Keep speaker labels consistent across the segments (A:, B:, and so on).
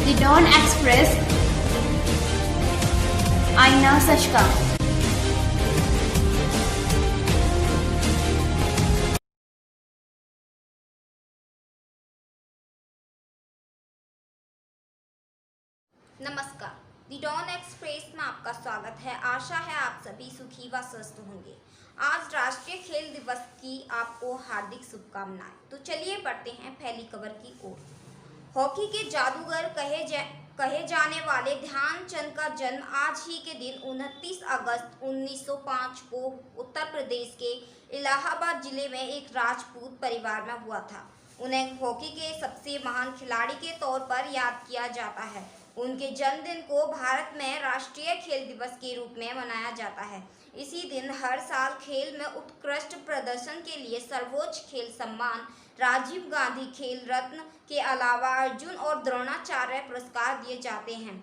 A: The Dawn Express, आईना सच का।
B: नमस्कार, दी डॉन एक्सप्रेस में आपका स्वागत है। आशा है आप सभी सुखी व स्वस्थ होंगे। आज राष्ट्रीय खेल दिवस की आपको हार्दिक शुभकामनाएं। तो चलिए बढ़ते हैं पहली खबर की ओर। हॉकी के जादूगर कहे जाने वाले ध्यानचंद का जन्म आज ही के दिन 29 अगस्त 1905 को उत्तर प्रदेश के इलाहाबाद जिले में एक राजपूत परिवार में हुआ था। उन्हें हॉकी के सबसे महान खिलाड़ी के तौर पर याद किया जाता है। उनके जन्मदिन को भारत में राष्ट्रीय खेल दिवस के रूप में मनाया जाता है। इसी दिन हर साल खेल में उत्कृष्ट प्रदर्शन के लिए सर्वोच्च खेल सम्मान राजीव गांधी खेल रत्न के अलावा अर्जुन और द्रोणाचार्य पुरस्कार दिए जाते हैं।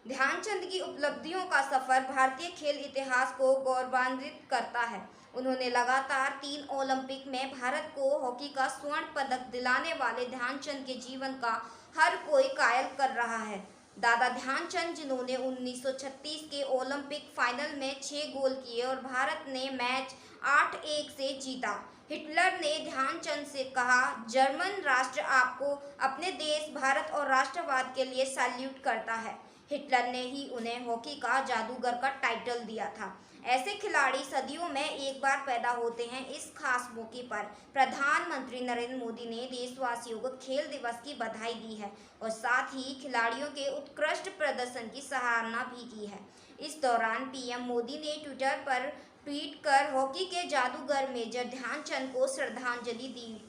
B: ध्यानचंद की उपलब्धियों का सफर भारतीय खेल इतिहास को गौरवान्वित करता है। उन्होंने लगातार 3 ओलंपिक में भारत को हॉकी का स्वर्ण पदक दिलाने वाले ध्यानचंद के जीवन का हर कोई कायल कर रहा है। दादा ध्यानचंद, जिन्होंने 1936 के ओलंपिक फाइनल में 6 गोल किए और भारत ने मैच 8-1 से जीता। हिटलर ने ध्यानचंद से कहा, जर्मन राष्ट्र आपको अपने देश भारत और राष्ट्रवाद के लिए सैल्यूट करता है। हिटलर ने ही उन्हें हॉकी का जादूगर का टाइटल दिया था। ऐसे खिलाड़ी सदियों में एक बार पैदा होते हैं। इस खास मौके पर प्रधानमंत्री नरेंद्र मोदी ने देशवासियों को खेल दिवस की बधाई दी है और साथ ही खिलाड़ियों के उत्कृष्ट प्रदर्शन की सराहना भी की है। इस दौरान पीएम मोदी ने ट्विटर पर ट्वीट कर हॉकी के जादूगर मेजर ध्यानचंद को श्रद्धांजलि दी।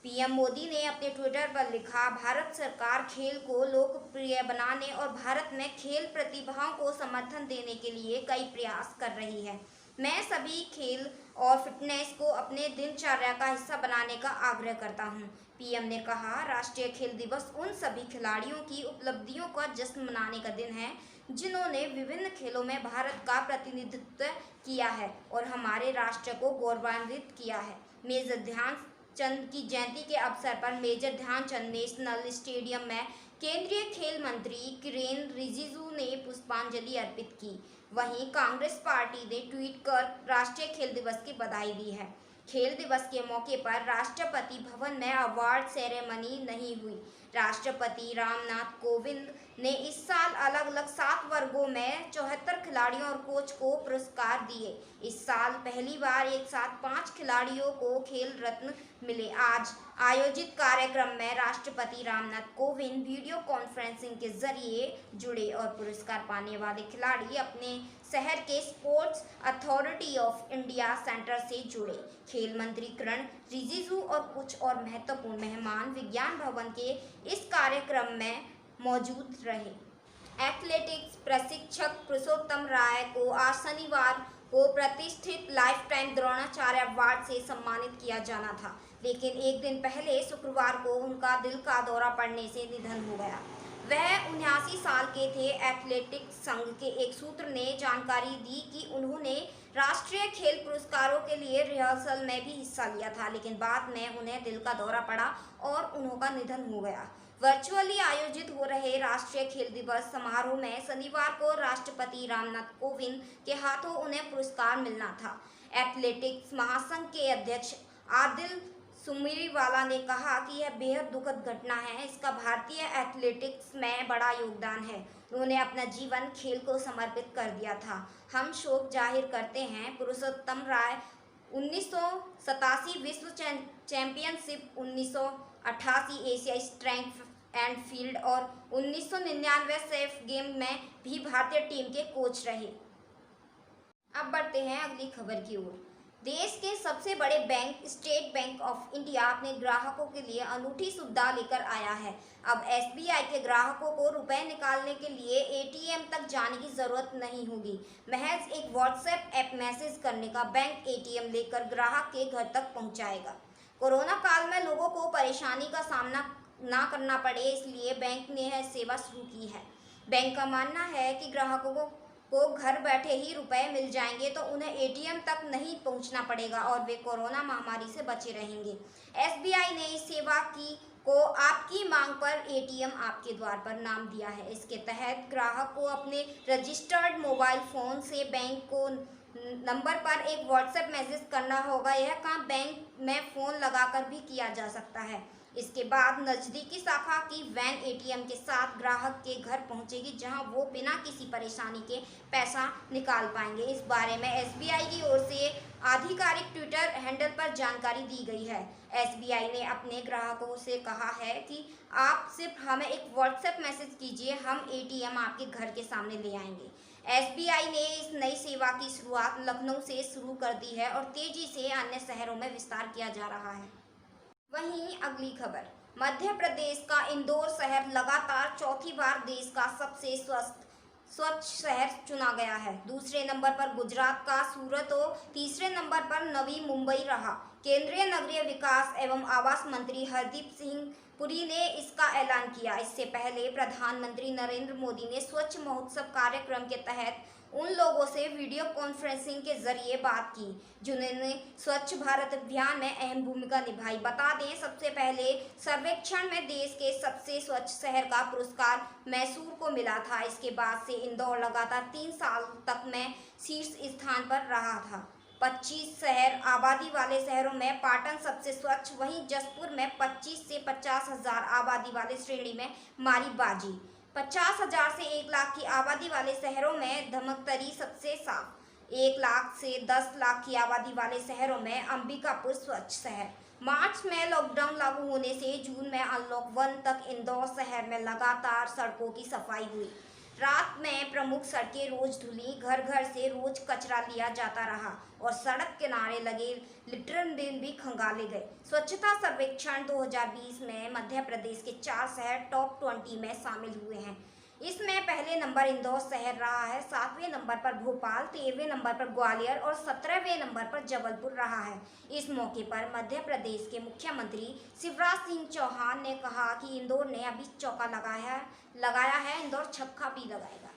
B: पीएम मोदी ने अपने ट्विटर पर लिखा, भारत सरकार खेल को लोकप्रिय बनाने और भारत में खेल प्रतिभाओं को समर्थन देने के लिए कई प्रयास कर रही है। मैं सभी खेल और फिटनेस को अपने दिनचर्या का हिस्सा बनाने का आग्रह करता हूं। पीएम ने कहा, राष्ट्रीय खेल दिवस उन सभी खिलाड़ियों की उपलब्धियों का जश्न मनाने का दिन है जिन्होंने विभिन्न खेलों में भारत का प्रतिनिधित्व किया है और हमारे राष्ट्र को गौरवान्वित किया है। मेजर ध्यानचंद की जयंती के अवसर पर मेजर ध्यानचंद नेशनल स्टेडियम में केंद्रीय खेल मंत्री किरेन रिजिजू ने पुष्पांजलि अर्पित की। वहीं कांग्रेस पार्टी ने ट्वीट कर राष्ट्रीय खेल दिवस की बधाई दी है। खेल दिवस के मौके पर राष्ट्रपति भवन में अवार्ड सेरेमनी नहीं हुई। राष्ट्रपति रामनाथ कोविंद ने इस साल अलग अलग 7 वर्गों में 74 खिलाड़ियों और कोच को पुरस्कार दिए। इस साल पहली बार एक साथ 5 खिलाड़ियों को खेल रत्न मिले। आज आयोजित कार्यक्रम में राष्ट्रपति रामनाथ कोविंद वीडियो कॉन्फ्रेंसिंग के जरिए जुड़े और पुरस्कार पाने वाले खिलाड़ी अपने शहर के sports authority of India centre से जुड़े। खेल मंत्री किरण रिजिजू और कुछ और महत्वपूर्ण मेहमान विज्ञान भवन के इस कार्यक्रम में मौजूद रहे। एथलेटिक्स प्रशिक्षक पुरुषोत्तम राय को आज शनिवार को प्रतिष्ठित लाइफ टाइम द्रोणाचार्य अवार्ड से सम्मानित किया जाना था, लेकिन एक दिन पहले शुक्रवार को उनका दिल का दौरा पड़ने से निधन हो गया। वह 79 साल के थे। एथलेटिक्स संघ के एक सूत्र ने जानकारी दी कि उन्होंने राष्ट्रीय खेल पुरस्कारों के लिए रिहर्सल में भी हिस्सा लिया था, लेकिन बाद में उन्हें दिल का दौरा पड़ा और उनका निधन हो गया। वर्चुअली आयोजित हो रहे राष्ट्रीय खेल दिवस समारोह में शनिवार को राष्ट्रपति रामनाथ कोविंद के हाथों उन्हें पुरस्कार मिलना था। एथलेटिक्स महासंघ के अध्यक्ष आदिल सुमेरीवाला ने कहा कि यह बेहद दुखद घटना है। इसका भारतीय एथलेटिक्स में बड़ा योगदान है। उन्होंने अपना जीवन खेल को समर्पित कर दिया था। हम शोक जाहिर करते हैं। पुरुषोत्तम राय 1987 विश्व चैंपियनशिप, 1988 एशियाई ट्रैक एंड फील्ड और 1999 सेफ गेम में भी भारतीय टीम के कोच रहे। अब बढ़ते हैं अगली खबर की ओर। देश के सबसे बड़े bank state bank of India अपने ग्राहकों के लिए अनूठी सुविधा लेकर आया है। अब एसबीआई के ग्राहकों को रुपए निकालने के लिए एटीएम तक जाने की जरूरत नहीं होगी। महज एक व्हाट्सएप ऐप मैसेज करने का बैंक एटीएम लेकर ग्राहक के घर तक पहुंचाएगा। कोरोना काल में लोगों को परेशानी का सामना ना करना पड़े, इसलिए बैंक ने यह सेवा शुरू की है। बैंक का मानना है कि ग्राहकों को घर बैठे ही रुपए मिल जाएंगे तो उन्हें एटीएम तक नहीं पहुंचना पड़ेगा और वे कोरोना महामारी से बचे रहेंगे। एसबीआई ने इस सेवा की को आपकी मांग पर एटीएम आपके द्वार पर नाम दिया है। इसके तहत ग्राहक को अपने रजिस्टर्ड मोबाइल फ़ोन से बैंक को नंबर पर एक व्हाट्सएप मैसेज करना होगा। यह काम बैंक में फ़ोन लगाकर भी किया जा सकता है। इसके बाद नज़दीकी शाखा की वैन एटीएम के साथ ग्राहक के घर पहुंचेगी, जहां वो बिना किसी परेशानी के पैसा निकाल पाएंगे। इस बारे में एसबीआई की ओर से आधिकारिक ट्विटर हैंडल पर जानकारी दी गई है। एसबीआई ने अपने ग्राहकों से कहा है कि आप सिर्फ हमें एक व्हाट्सएप मैसेज कीजिए, हम एटीएम आपके घर के सामने ले आएंगे। एसबीआई ने इस नई सेवा की शुरुआत लखनऊ से शुरू कर दी है और तेजी से अन्य शहरों में विस्तार किया जा रहा है। वहीं अगली खबर, मध्य प्रदेश का इंदौर शहर लगातार चौथी बार देश का सबसे स्वच्छ शहर चुना गया है। दूसरे नंबर पर गुजरात का सूरत और तीसरे नंबर पर नवी मुंबई रहा। केंद्रीय नगरीय विकास एवं आवास मंत्री हरदीप सिंह पुरी ने इसका ऐलान किया। इससे पहले प्रधानमंत्री नरेंद्र मोदी ने स्वच्छ महोत्सव कार्यक्रम के तहत उन लोगों से वीडियो कॉन्फ्रेंसिंग के जरिए बात की जिन्होंने स्वच्छ भारत अभियान में अहम भूमिका निभाई। बता दें, सबसे पहले सर्वेक्षण में देश के सबसे स्वच्छ शहर का पुरस्कार मैसूर को मिला था। इसके बाद से इंदौर लगातार 3 साल तक में शीर्ष स्थान पर रहा था। 25 शहर आबादी वाले शहरों में पाटन सबसे स्वच्छ, वहीं जसपुर में 25 से 50,000 आबादी वाले श्रेणी में मारी बाजी। 50,000 से 1 लाख की आबादी वाले शहरों में धमतरी सबसे साफ। 1 लाख से 10 लाख की आबादी वाले शहरों में अंबिकापुर स्वच्छ शहर। मार्च में लॉकडाउन लागू होने से जून में अनलॉक 1 तक इंदौर शहर में लगातार सड़कों की सफाई हुई। रात में प्रमुख सड़कें रोज धुली, घर घर से रोज कचरा लिया जाता रहा और सड़क किनारे लगे लिटर बिन भी खंगाले गए। स्वच्छता सर्वेक्षण 2020 में मध्य प्रदेश के 4 शहर टॉप 20 में शामिल हुए हैं। इसमें पहले नंबर इंदौर शहर रहा है, 7वें नंबर पर भोपाल, 13वें नंबर पर ग्वालियर और 17वें नंबर पर जबलपुर रहा है। इस मौके पर मध्य प्रदेश के मुख्यमंत्री शिवराज सिंह चौहान ने कहा कि इंदौर ने अभी चौका लगाया है, इंदौर छक्का भी लगाएगा।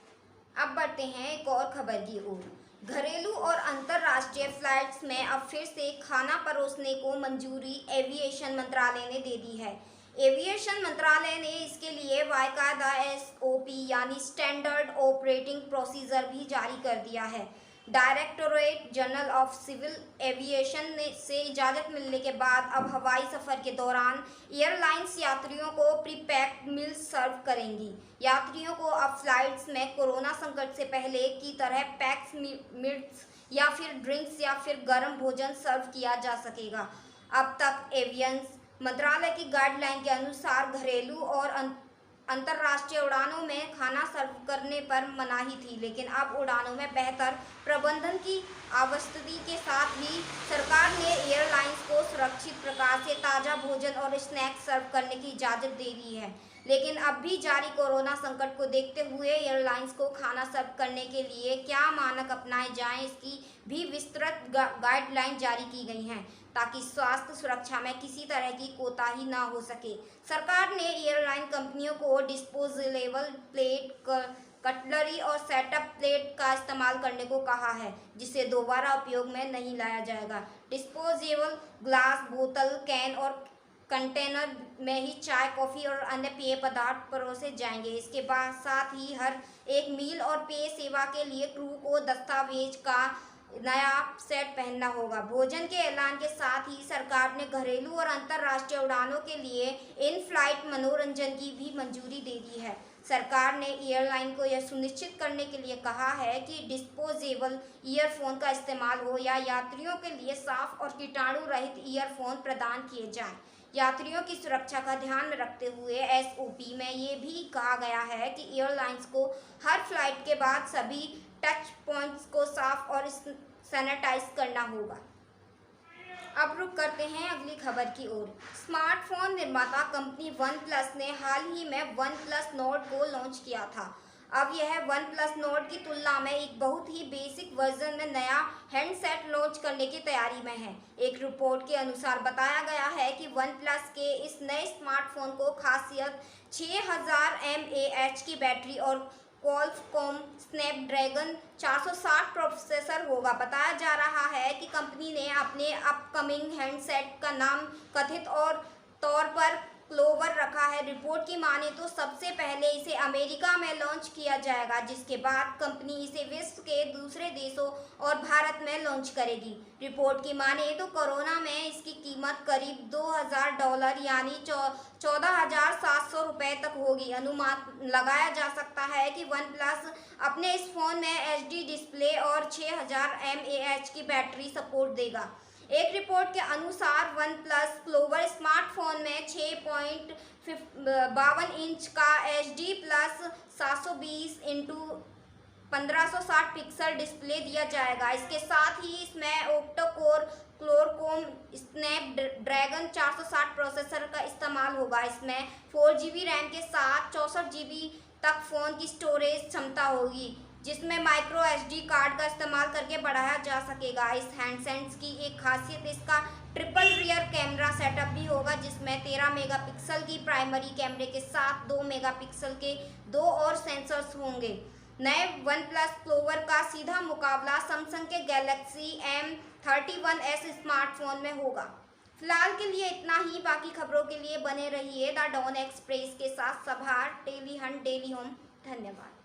B: अब बढ़ते हैं एक और खबर की ओर। घरेलू और अंतर्राष्ट्रीय फ्लाइट्स में अब फिर से खाना परोसने को मंजूरी एविएशन मंत्रालय ने दे दी है। एविएशन मंत्रालय ने इसके लिए बाकायदा एसओपी यानी स्टैंडर्ड ऑपरेटिंग प्रोसीजर भी जारी कर दिया है। Directorate General of Civil Aviation से इजाज़त मिलने के बाद अब हवाई सफ़र के दौरान एयरलाइंस यात्रियों को प्रीपैक्ड मील्स सर्व करेंगी। यात्रियों को अब फ्लाइट्स में कोरोना संकट से पहले की तरह पैक्स मील्स या फिर ड्रिंक्स या फिर गर्म भोजन सर्व किया जा सकेगा। अब तक एवियन मंत्रालय की गाइडलाइन के अनुसार घरेलू और अंतर्राष्ट्रीय उड़ानों में खाना सर्व करने पर मनाही थी, लेकिन अब उड़ानों में बेहतर प्रबंधन की आवश्यकता के साथ ही सरकार ने एयरलाइंस को सुरक्षित प्रकार से ताज़ा भोजन और स्नैक्स सर्व करने की इजाज़त दे दी है। लेकिन अब भी जारी कोरोना संकट को देखते हुए एयरलाइंस को खाना सर्व करने के लिए क्या मानक अपनाए जाएं, इसकी भी विस्तृत गाइडलाइन जारी की गई हैं ताकि स्वास्थ्य सुरक्षा में किसी तरह की कोताही ना हो सके। सरकार ने एयरलाइन कंपनियों को डिस्पोजेबल प्लेट, कटलरी और सेटअप प्लेट का इस्तेमाल करने को कहा है, जिसे दोबारा उपयोग में नहीं लाया जाएगा। डिस्पोजेबल ग्लास, बोतल, कैन और कंटेनर में ही चाय, कॉफ़ी और अन्य पेय पदार्थ परोसे जाएंगे। इसके बाद साथ ही हर एक मील और पेय सेवा के लिए क्रू को दस्तावेज का नया सेट पहनना होगा। भोजन के ऐलान के साथ ही सरकार ने घरेलू और अंतर्राष्ट्रीय उड़ानों के लिए इन फ्लाइट मनोरंजन की भी मंजूरी दे दी है। सरकार ने एयरलाइन को यह सुनिश्चित करने के लिए कहा है कि डिस्पोजेबल ईयरफोन का इस्तेमाल हो या यात्रियों के लिए साफ और कीटाणु रहित ईयरफोन प्रदान किए जाएं। यात्रियों की सुरक्षा का ध्यान में रखते हुए एसओपी में ये भी कहा गया है कि एयरलाइंस को हर फ्लाइट के बाद सभी टच पॉइंट्स को साफ और सैनिटाइज करना होगा। अब रुक करते हैं अगली खबर की ओर। स्मार्टफोन निर्माता कंपनी OnePlus ने हाल ही में OnePlus Nord को लॉन्च किया था। अब यह OnePlus Nord की तुलना में एक बहुत ही बेसिक वर्जन में नया हैंडसेट लॉन्च करने की तैयारी में है। एक रिपोर्ट के अनुसार बताया गया है कि OnePlus के इस नए स्मार्टफोन को खासियत 6000 mAh की बैटरी और क्वालकॉम स्नैपड्रैगन 460 प्रोसेसर होगा। बताया जा रहा है कि कंपनी ने अपने अपकमिंग हैंडसेट का नाम कथित तौर पर क्लोवर रखा है। रिपोर्ट की माने तो सबसे पहले इसे अमेरिका में लॉन्च किया जाएगा, जिसके बाद कंपनी इसे विश्व के दूसरे देशों और भारत में लॉन्च करेगी। रिपोर्ट की माने तो कोरोना में इसकी कीमत करीब $2000 यानी 14,700 रुपये तक होगी। अनुमान लगाया जा सकता है कि वन प्लस अपने इस फोन में HD डिस्प्ले और 6000 mAh की बैटरी सपोर्ट देगा। एक रिपोर्ट के अनुसार वन प्लस क्लोवर स्मार्टफोन में 6.52 इंच का HD plus 720x1560 pixel display दिया जाएगा। इसके साथ ही इसमें octa core Qualcomm Snapdragon 460 processor का इस्तेमाल होगा। इसमें 4GB रैम के साथ 64GB तक फ़ोन की स्टोरेज क्षमता होगी, जिसमें माइक्रो SD कार्ड का इस्तेमाल करके बढ़ाया जा सकेगा। इस हैंडसेट की एक खासियत इसका ट्रिपल रियर कैमरा सेटअप भी होगा, जिसमें 13 मेगापिक्सल की प्राइमरी कैमरे के साथ 2 मेगापिक्सल के 2 और सेंसर्स होंगे। नए वन प्लस क्लोवर का सीधा मुकाबला सैमसंग के गैलेक्सी M31s स्मार्टफोन में होगा। फिलहाल के लिए इतना ही। बाकी खबरों के लिए बने रहिए द डॉन एक्सप्रेस के साथ। सभार, डेली हंट, डेली होम। धन्यवाद।